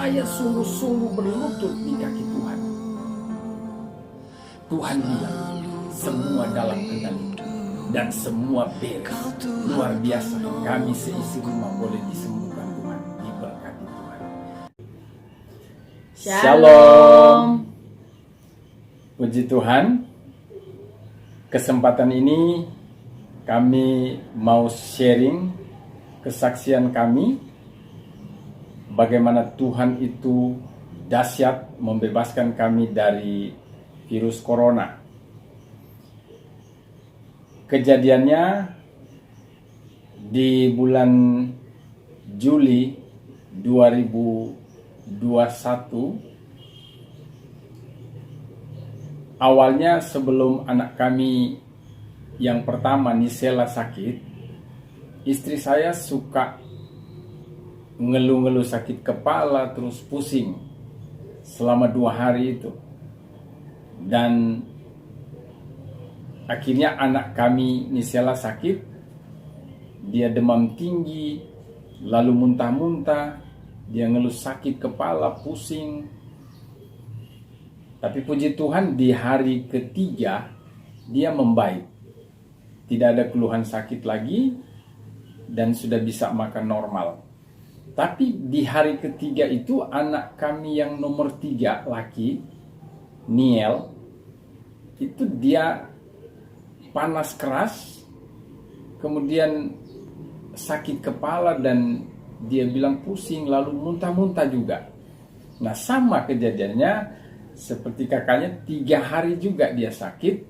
saya sungguh-sungguh berlutut di kaki Tuhan. Tuhan bilang, semua dalam kendali dan semua beres. Luar biasa, kami seisi rumah boleh disembuhkan Tuhan, diberkati Tuhan. Shalom. Puji Tuhan, kesempatan ini kami mau sharing kesaksian kami bagaimana Tuhan itu dahsyat membebaskan kami dari virus corona. Kejadiannya di bulan Juli 2021. Awalnya sebelum anak kami yang pertama Nisela sakit, istri saya suka ngeluh-ngeluh sakit kepala terus pusing selama 2 hari itu. Dan akhirnya anak kami Nisela sakit, dia demam tinggi, lalu muntah-muntah, dia ngeluh sakit kepala, pusing. Tapi puji Tuhan di hari ketiga dia membaik. Tidak ada keluhan sakit lagi dan sudah bisa makan normal. Tapi di hari ketiga itu anak kami yang nomor 3 laki, Niel, itu dia panas keras, kemudian sakit kepala dan dia bilang pusing, lalu muntah-muntah juga. Nah, sama kejadiannya seperti kakaknya, 3 hari juga dia sakit.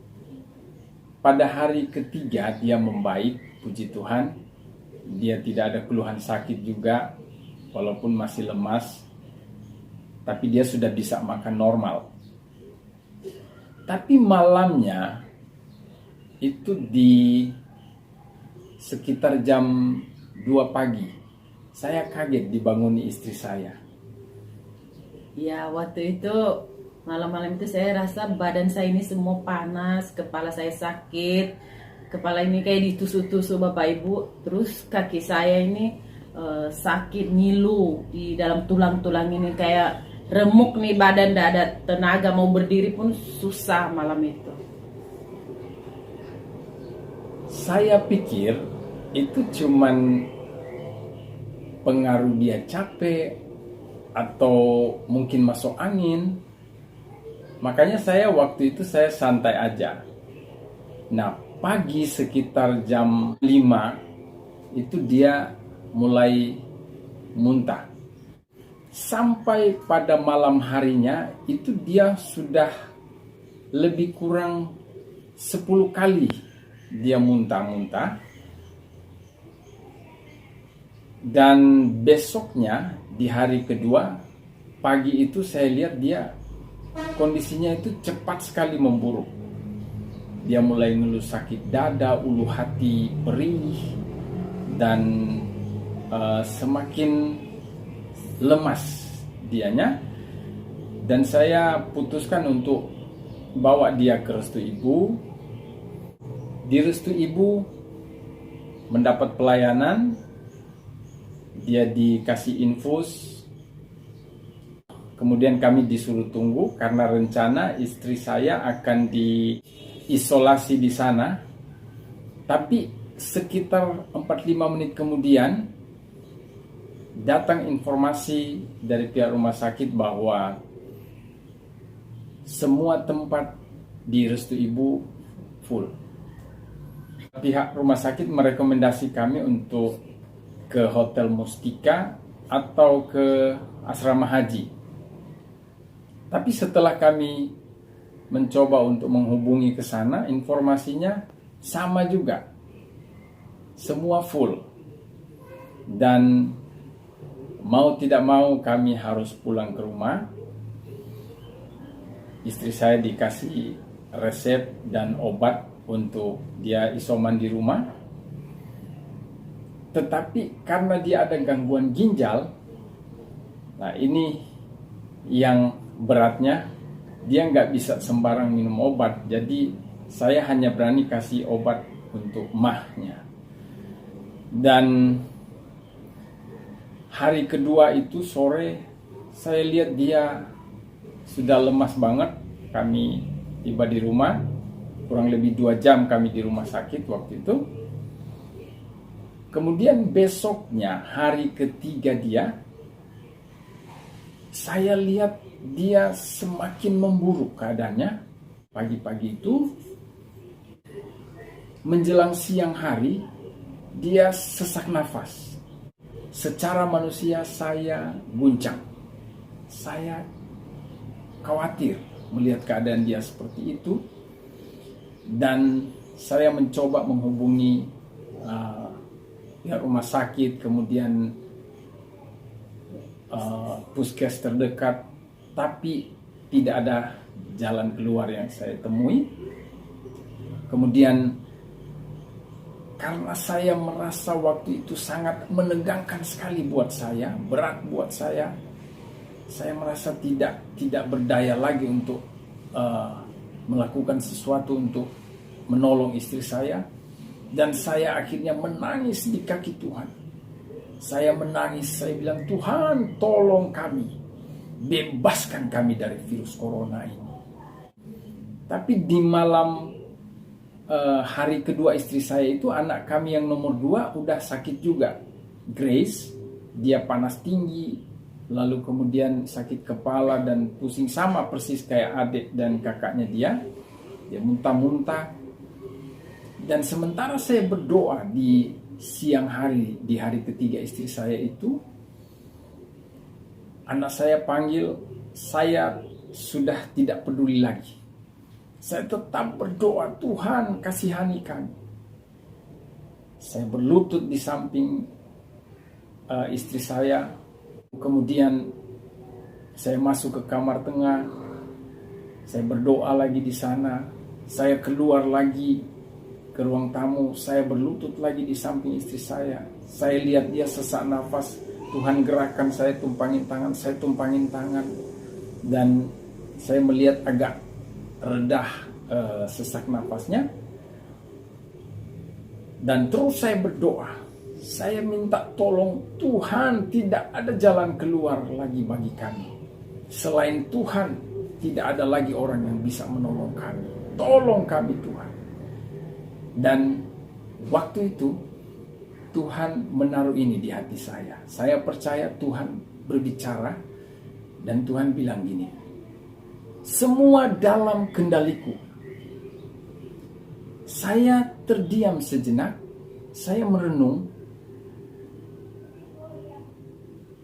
Pada hari ketiga dia membaik, puji Tuhan. Dia tidak ada keluhan sakit juga, walaupun masih lemas, tapi dia sudah bisa makan normal. Tapi malamnya itu di sekitar jam 2 pagi, saya kaget dibanguni istri saya. Ya, waktu itu malam-malam itu saya rasa badan saya ini semua panas, kepala saya sakit, kepala ini kayak ditusuk-tusuk Bapak Ibu, terus kaki saya ini sakit ngilu di dalam tulang-tulang ini, kayak remuk nih badan, tidak ada tenaga, mau berdiri pun susah malam itu. Saya pikir itu cuman pengaruh dia capek atau mungkin masuk angin. Makanya saya waktu itu saya santai aja. Nah, pagi sekitar jam 5 itu dia mulai muntah. Sampai pada malam harinya itu dia sudah lebih kurang 10 kali dia muntah-muntah. Dan besoknya di hari kedua pagi itu saya lihat dia kondisinya itu cepat sekali memburuk. Dia mulai ngeluh sakit dada, ulu hati perih, dan semakin lemas dianya. Dan saya putuskan untuk bawa dia ke Restu Ibu. Di Restu Ibu mendapat pelayanan, dia dikasih infus. Kemudian kami disuruh tunggu karena rencana istri saya akan diisolasi di sana. Tapi sekitar 45 menit kemudian datang informasi dari pihak rumah sakit bahwa semua tempat di Restu Ibu full. Pihak rumah sakit merekomendasi kami untuk ke Hotel Mustika atau ke asrama haji. Tapi setelah kami mencoba untuk menghubungi ke sana, informasinya sama juga. Semua full. Dan mau tidak mau kami harus pulang ke rumah. Istri saya dikasih resep dan obat untuk dia isoman di rumah. Tetapi karena dia ada gangguan ginjal, nah ini yang beratnya, dia nggak bisa sembarang minum obat. Jadi saya hanya berani kasih obat untuk mahnya. Dan hari kedua itu sore saya lihat dia sudah lemas banget. Kami tiba di rumah, kurang lebih 2 jam kami di rumah sakit waktu itu. Kemudian besoknya, hari ketiga dia, saya lihat dia semakin memburuk keadaannya. Pagi-pagi itu, menjelang siang hari, dia sesak nafas. Secara manusia saya guncang. Saya khawatir melihat keadaan dia seperti itu. Dan saya mencoba menghubungi pihak rumah sakit, kemudian puskes terdekat. Tapi tidak ada jalan keluar yang saya temui. Kemudian karena saya merasa waktu itu sangat menegangkan sekali buat saya, berat buat saya merasa tidak berdaya lagi untuk melakukan sesuatu untuk menolong istri saya. Dan saya akhirnya menangis di kaki Tuhan. Saya menangis, saya bilang, Tuhan tolong kami, bebaskan kami dari virus corona ini. Tapi di malam hari kedua istri saya itu, anak kami yang nomor 2 udah sakit juga, Grace. Dia panas tinggi, lalu kemudian sakit kepala dan pusing, sama persis kayak adik dan kakaknya dia muntah-muntah. Dan sementara saya berdoa di siang hari, di hari ketiga istri saya itu, anak saya panggil, saya sudah tidak peduli lagi. Saya tetap berdoa, Tuhan kasihani kami. Saya berlutut di samping istri saya. Kemudian saya masuk ke kamar tengah. Saya berdoa lagi di sana. Saya keluar lagi ke ruang tamu. Saya berlutut lagi di samping istri saya. Saya lihat dia sesak nafas. Tuhan gerakkan saya, tumpangin tangan. Saya tumpangin tangan. Dan saya melihat agak redah sesak nafasnya. Dan terus saya berdoa, saya minta tolong Tuhan, tidak ada jalan keluar lagi bagi kami. Selain Tuhan, tidak ada lagi orang yang bisa menolong kami. Tolong kami Tuhan. Dan waktu itu Tuhan menaruh ini di hati saya. Saya percaya Tuhan berbicara. Dan Tuhan bilang gini, semua dalam kendaliku. Saya terdiam sejenak. Saya merenung.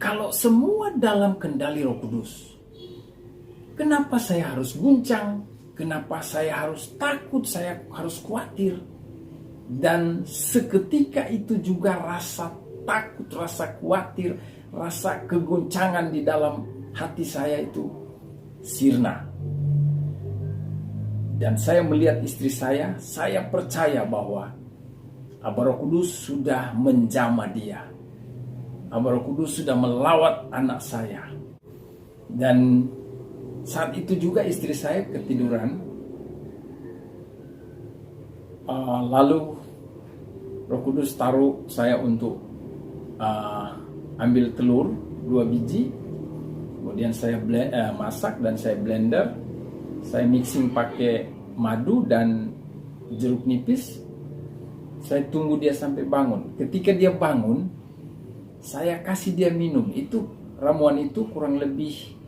Kalau semua dalam kendali Roh Kudus, kenapa saya harus guncang? Kenapa saya harus takut? Saya harus khawatir. Dan seketika itu juga rasa takut, rasa khawatir, rasa kegoncangan di dalam hati saya itu sirna. Dan saya melihat istri saya percaya bahwa Abah Roh Kudus sudah menjamah dia. Abah Roh Kudus sudah melawat anak saya. Dan saat itu juga istri saya ketiduran. Lalu Roh Kudus taruh saya untuk ambil telur 2 biji. Kemudian saya masak dan saya blender. Saya mixing pakai madu dan jeruk nipis. Saya tunggu dia sampai bangun. Ketika dia bangun, saya kasih dia minum. Itu ramuan itu kurang lebih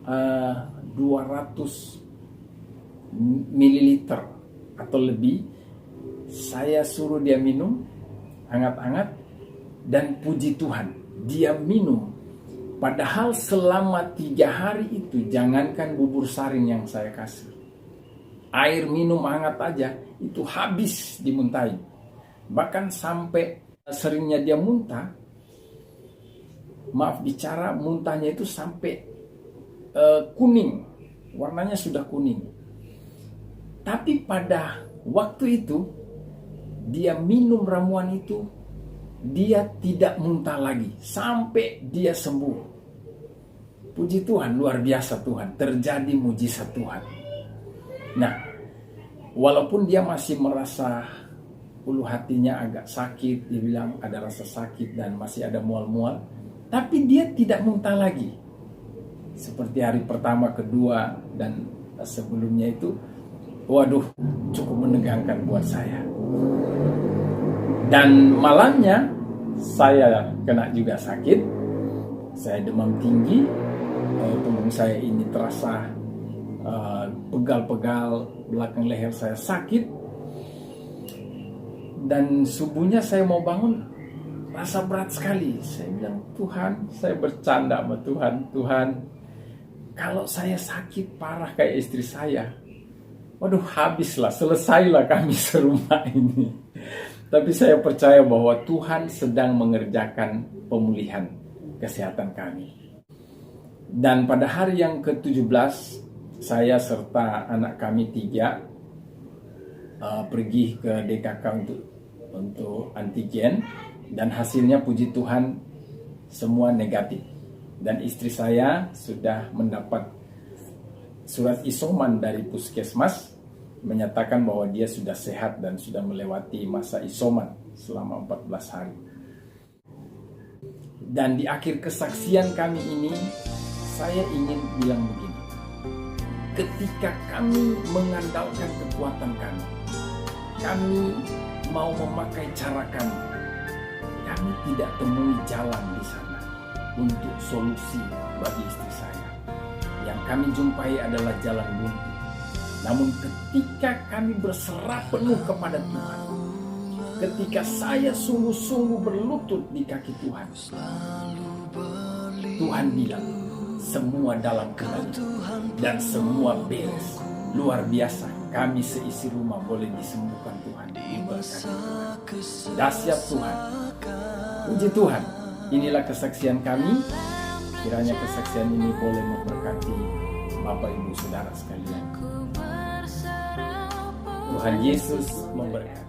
200 ml atau lebih. Saya suruh dia minum hangat-hangat. Dan puji Tuhan, dia minum. Padahal selama 3 hari itu, jangankan bubur saring yang saya kasih, air minum hangat aja itu habis dimuntahin. Bahkan sampai seringnya dia muntah, maaf bicara, muntahnya itu sampai kuning, warnanya sudah kuning. Tapi pada waktu itu dia minum ramuan itu, dia tidak muntah lagi sampai dia sembuh. Puji Tuhan, luar biasa Tuhan, terjadi mujizat Tuhan. Nah, walaupun dia masih merasa ulu hatinya agak sakit, dia bilang ada rasa sakit dan masih ada mual-mual, tapi dia tidak muntah lagi. seperti hari pertama, kedua, dan sebelumnya itu, waduh, cukup menegangkan buat saya. Dan malamnya saya kena juga sakit, saya demam tinggi, punggung saya ini terasa pegal-pegal, belakang leher saya sakit, dan subuhnya saya mau bangun rasa berat sekali. Saya bilang, Tuhan, saya bercanda sama Tuhan, kalau saya sakit parah kayak istri saya, waduh, habislah, selesailah kami serumah ini. Tapi saya percaya bahwa Tuhan sedang mengerjakan pemulihan kesehatan kami. Dan pada hari yang ke-17, saya serta anak kami 3 pergi ke DKK untuk antigen, dan hasilnya puji Tuhan semua negatif. Dan istri saya sudah mendapat surat isoman dari puskesmas menyatakan bahwa dia sudah sehat dan sudah melewati masa isoman selama 14 hari. Dan di akhir kesaksian kami ini, saya ingin bilang begini: ketika kami mengandalkan kekuatan kami mau memakai cara kami tidak temui jalan di sana untuk solusi bagi istri saya. Yang kami jumpai adalah jalan buntu. Namun ketika kami berserah penuh kepada Tuhan, ketika saya sungguh-sungguh berlutut di kaki Tuhan, Tuhan bilang semua dalam kendali dan semua beres. Luar biasa, kami seisi rumah boleh disembuhkan Tuhan, diberkati Tuhan. Dahsyat Tuhan. Puji Tuhan. Inilah kesaksian kami. Kiranya kesaksian ini boleh memberkati Bapak Ibu Saudara sekalian. Tuhan Yesus memberkati.